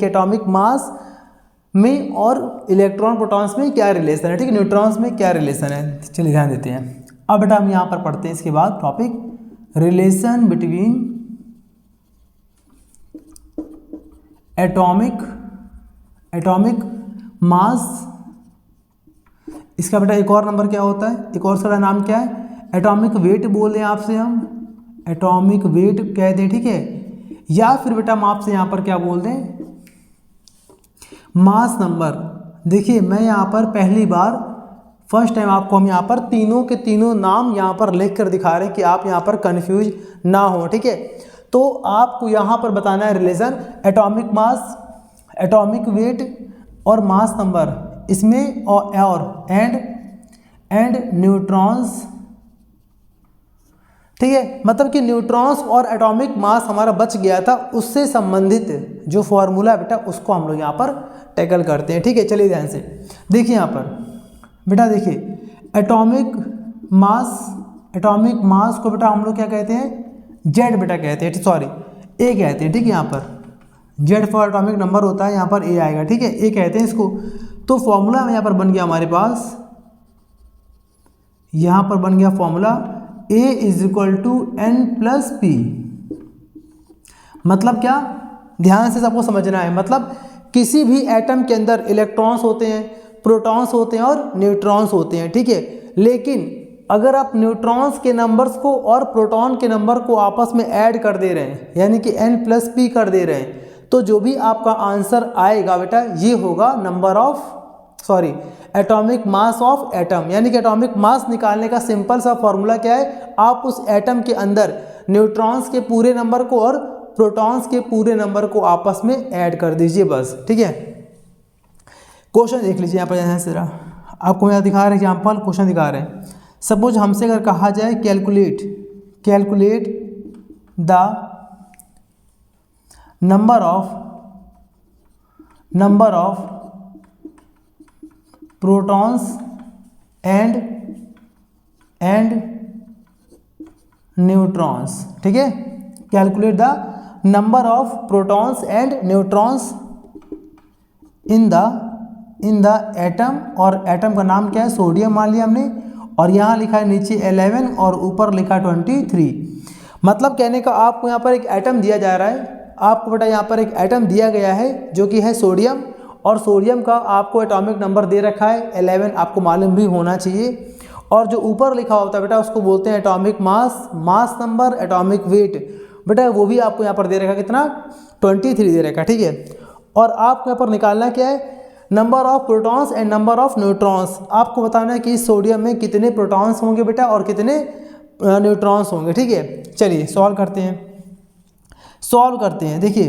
कि atomic mass में और इलेक्ट्रॉन प्रोटॉन्स में क्या रिलेशन है, ठीक है, न्यूट्रॉन्स में क्या रिलेशन है। चलिए ध्यान देते हैं। अब बेटा हम यहाँ पर पढ़ते हैं इसके बाद topic relation between atomic mass. इसका बेटा एक और नंबर क्या होता है, एक और इसका नाम क्या है, एटॉमिक वेट बोल रहे हैं आपसे, हम एटॉमिक वेट कहते हैं, ठीक है। या फिर बेटा हम आपसे यहाँ पर क्या बोल दें, मास नंबर। देखिए मैं यहाँ पर पहली बार फर्स्ट टाइम आपको हम यहाँ पर तीनों के तीनों नाम यहाँ पर लिख कर दिखा रहे हैं कि आप यहाँ पर कंफ्यूज ना हो, ठीक है। तो आपको यहाँ पर बताना है relation atomic mass, atomic weight और मास नंबर, इसमें और एंड न्यूट्रॉन्स, ठीक है। मतलब कि न्यूट्रॉन्स और एटॉमिक मास हमारा बच गया था, उससे संबंधित जो फॉर्मूला है बेटा उसको हम लोग यहाँ पर टैकल करते हैं, ठीक है। चलिए ध्यान से देखिए यहाँ पर बेटा, देखिए एटॉमिक मास को बेटा हम लोग क्या कहते हैं, जेड बेटा कहते हैं, सॉरी ए कहते हैं, ठीक है। यहाँ पर जेड फॉर एटॉमिक नंबर होता है, यहाँ पर ए आएगा, ठीक है, ए कहते हैं इसको। तो फॉर्मूला यहाँ पर बन गया हमारे पास, यहाँ पर बन गया फॉर्मूला A = n+p। मतलब क्या, ध्यान से सबको समझना है, मतलब किसी भी एटम के अंदर इलेक्ट्रॉन्स होते हैं, प्रोटॉन्स होते हैं और न्यूट्रॉन्स होते हैं, ठीक है। लेकिन अगर आप न्यूट्रॉन्स के नंबर्स को और प्रोटॉन के नंबर को आपस में ऐड कर दे रहे हैं, यानी कि n+p कर दे रहे हैं, तो जो भी आपका आंसर आएगा बेटा ये होगा एटॉमिक मास ऑफ एटम। यानी कि एटॉमिक मास निकालने का सिंपल सा फॉर्मूला क्या है, आप उस एटम के अंदर न्यूट्रॉन्स के पूरे नंबर को और प्रोटॉन्स के पूरे नंबर को आपस में ऐड कर दीजिए, बस, ठीक है। क्वेश्चन देख लीजिए यहाँ पर, यहाँ से आपको यहाँ दिखा रहे हैं एग्जाम्पल, क्वेश्चन दिखा रहे हैं। सपोज हमसे अगर कहा जाए calculate the number of protons and neutrons, ठीक है। Calculate the number of protons and neutrons in the atom, और एटम का नाम क्या है, सोडियम मान लिया हमने, और यहाँ लिखा है नीचे 11 और ऊपर लिखा 23। मतलब कहने का आपको यहाँ पर एक एटम दिया जा रहा है, आपको बेटा यहाँ पर एक एटम दिया गया है जो कि है सोडियम, और सोडियम का आपको एटॉमिक नंबर दे रखा है 11, आपको मालूम भी होना चाहिए। और जो ऊपर लिखा होता है बेटा उसको बोलते हैं atomic mass number, atomic weight, बेटा वो भी आपको यहाँ पर दे रखा, कितना, 23 दे रखा, ठीक है। और आपको यहाँ पर निकालना क्या है, number of protons and number of neutrons. आपको बताना है कि इस सोडियम में कितने प्रोटॉन्स होंगे बेटा और कितने न्यूट्रॉन्स होंगे, ठीक है। चलिए सॉल्व करते हैं। देखिए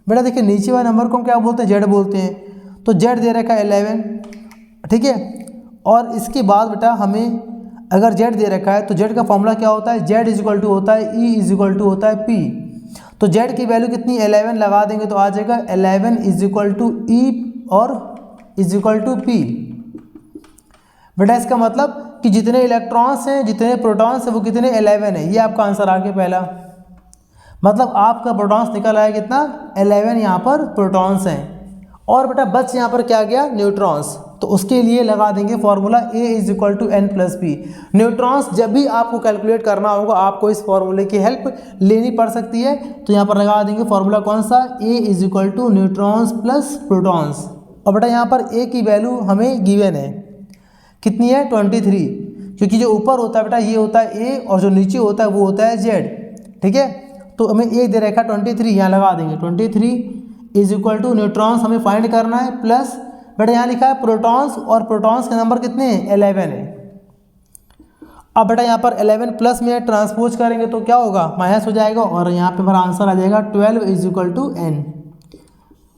बेटा, देखिए नीचे वाले नंबर को हम क्या बोलते हैं, जेड बोलते हैं। तो जेड दे रखा है 11, ठीक है। और इसके बाद बेटा हमें अगर जेड दे रखा है तो जेड का फॉर्मूला क्या होता है, जेड = होता है E होता है P। तो जेड की वैल्यू कितनी, 11 लगा देंगे तो आ जाएगा 11 = E और P। बेटा इसका मतलब कि जितने इलेक्ट्रॉन्स हैं, जितने प्रोटॉन्स हैं, वो कितने, 11 है। ये आपका आंसर आ गया पहला। मतलब आपका प्रोटॉन्स निकल आया कितना, 11 यहाँ पर प्रोटॉन्स हैं, और बेटा बच यहाँ पर क्या गया, न्यूट्रॉन्स। तो उसके लिए लगा देंगे फॉर्मूला A = n+p। न्यूट्रॉन्स जब भी आपको कैलकुलेट करना होगा आपको इस फॉर्मूले की हेल्प लेनी पड़ सकती है। तो यहाँ पर लगा देंगे फॉर्मूला कौन सा, A = न्यूट्रॉन्स प्लस प्रोटॉन्स। और बेटा यहाँ पर A की वैल्यू हमें गिवन है, कितनी है, 23, क्योंकि जो ऊपर होता है बेटा ये होता है A और जो नीचे होता है वो होता है Z, ठीक है। तो हमें A दे रखा 23, यहाँ लगा देंगे 23 = न्यूट्रॉन्स हमें फाइंड करना है, प्लस बेटा यहाँ लिखा है प्रोटॉन्स, और प्रोटॉन्स के नंबर कितने हैं, 11 है। अब बेटा यहाँ पर 11 प्लस में ट्रांसपोज करेंगे तो क्या होगा, माइनस हो जाएगा, और यहाँ पे हमारा आंसर आ जाएगा 12 = n।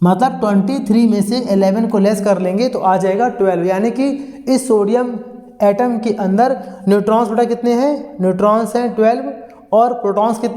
मतलब 23 में से 11 को लेस कर लेंगे तो आ जाएगा 12, यानी कि इस सोडियम एटम के अंदर न्यूट्रॉन्स बेटा कितने हैं, न्यूट्रॉन्स हैं 12 और प्रोटॉन्स कितने